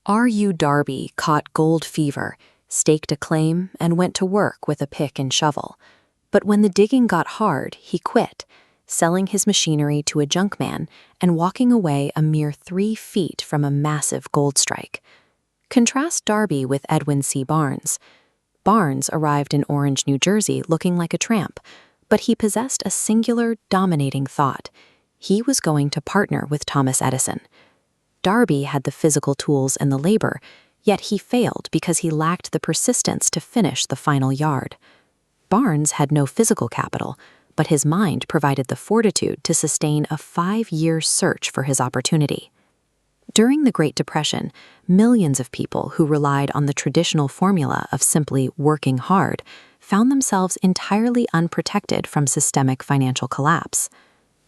R.U. Darby caught gold fever, staked a claim, and went to work with a pick and shovel. But when the digging got hard, he quit, selling his machinery to a junkman and walking away a mere 3 feet from a massive gold strike. Contrast Darby with Edwin C. Barnes. Barnes arrived in Orange, New Jersey looking like a tramp, but he possessed a singular, dominating thought. He was going to partner with Thomas Edison. Darby had the physical tools and the labor, yet he failed because he lacked the persistence to finish the final yard. Barnes had no physical capital, but his mind provided the fortitude to sustain a 5-year search for his opportunity. During the Great Depression, millions of people who relied on the traditional formula of simply working hard found themselves entirely unprotected from systemic financial collapse.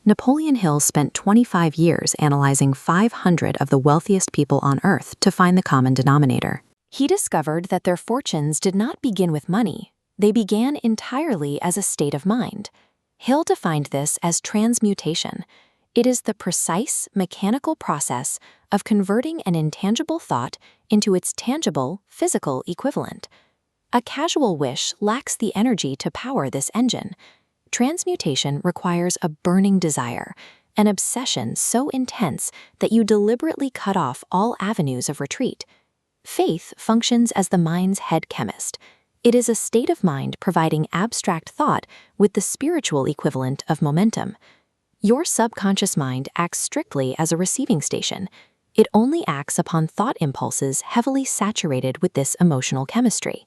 Napoleon Hill spent 25 years analyzing 500 of the wealthiest people on Earth to find the common denominator. He discovered that their fortunes did not begin with money. They began entirely as a state of mind. Hill defined this as transmutation. It is the precise, mechanical process of converting an intangible thought into its tangible, physical equivalent. A casual wish lacks the energy to power this engine. Transmutation requires a burning desire, an obsession so intense that you deliberately cut off all avenues of retreat. Faith functions as the mind's head chemist. It is a state of mind providing abstract thought with the spiritual equivalent of momentum. Your subconscious mind acts strictly as a receiving station. It only acts upon thought impulses heavily saturated with this emotional chemistry.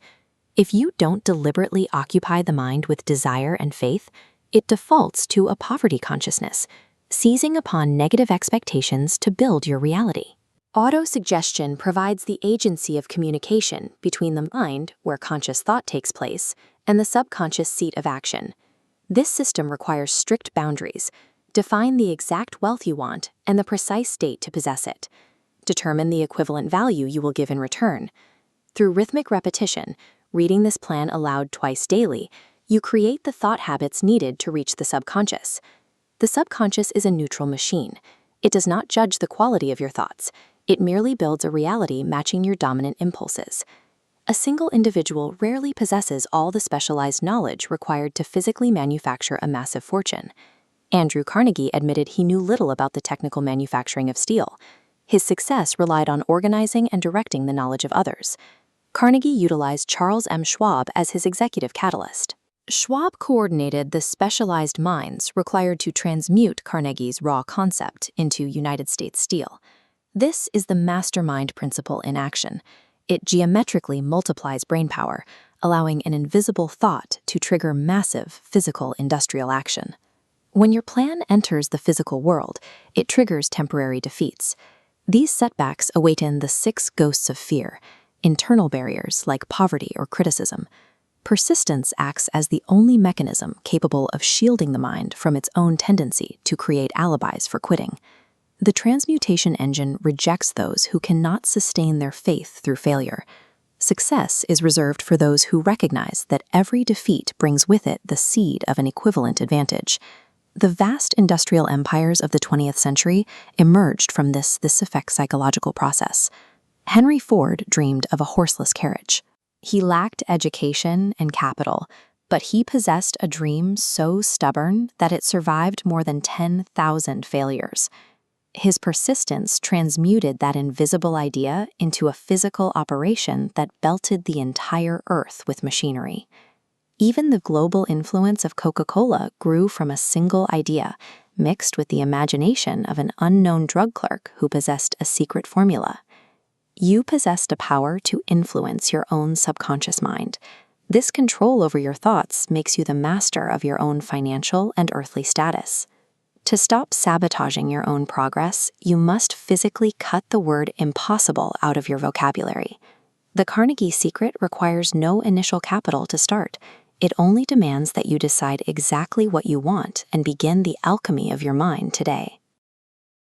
If you don't deliberately occupy the mind with desire and faith, it defaults to a poverty consciousness, seizing upon negative expectations to build your reality. Autosuggestion provides the agency of communication between the mind, where conscious thought takes place, and the subconscious seat of action. This system requires strict boundaries. Define the exact wealth you want and the precise state to possess it. Determine the equivalent value you will give in return. Through rhythmic repetition, reading this plan aloud twice daily, you create the thought habits needed to reach the subconscious. The subconscious is a neutral machine. It does not judge the quality of your thoughts. It merely builds a reality matching your dominant impulses. A single individual rarely possesses all the specialized knowledge required to physically manufacture a massive fortune. Andrew Carnegie admitted he knew little about the technical manufacturing of steel. His success relied on organizing and directing the knowledge of others. Carnegie utilized Charles M. Schwab as his executive catalyst. Schwab coordinated the specialized minds required to transmute Carnegie's raw concept into United States steel. This is the mastermind principle in action. It geometrically multiplies brainpower, allowing an invisible thought to trigger massive physical industrial action. When your plan enters the physical world, it triggers temporary defeats. These setbacks awaken the 6 ghosts of fear, internal barriers like poverty or criticism. Persistence acts as the only mechanism capable of shielding the mind from its own tendency to create alibis for quitting. The transmutation engine rejects those who cannot sustain their faith through failure. Success is reserved for those who recognize that every defeat brings with it the seed of an equivalent advantage. The vast industrial empires of the 20th century emerged from this effect psychological process. Henry Ford dreamed of a horseless carriage. He lacked education and capital, but he possessed a dream so stubborn that it survived more than 10,000 failures. His persistence transmuted that invisible idea into a physical operation that belted the entire earth with machinery. Even the global influence of Coca-Cola grew from a single idea, mixed with the imagination of an unknown drug clerk who possessed a secret formula. You possessed a power to influence your own subconscious mind. This control over your thoughts makes you the master of your own financial and earthly status. To stop sabotaging your own progress, you must physically cut the word impossible out of your vocabulary. The Carnegie secret requires no initial capital to start. It only demands that you decide exactly what you want and begin the alchemy of your mind today.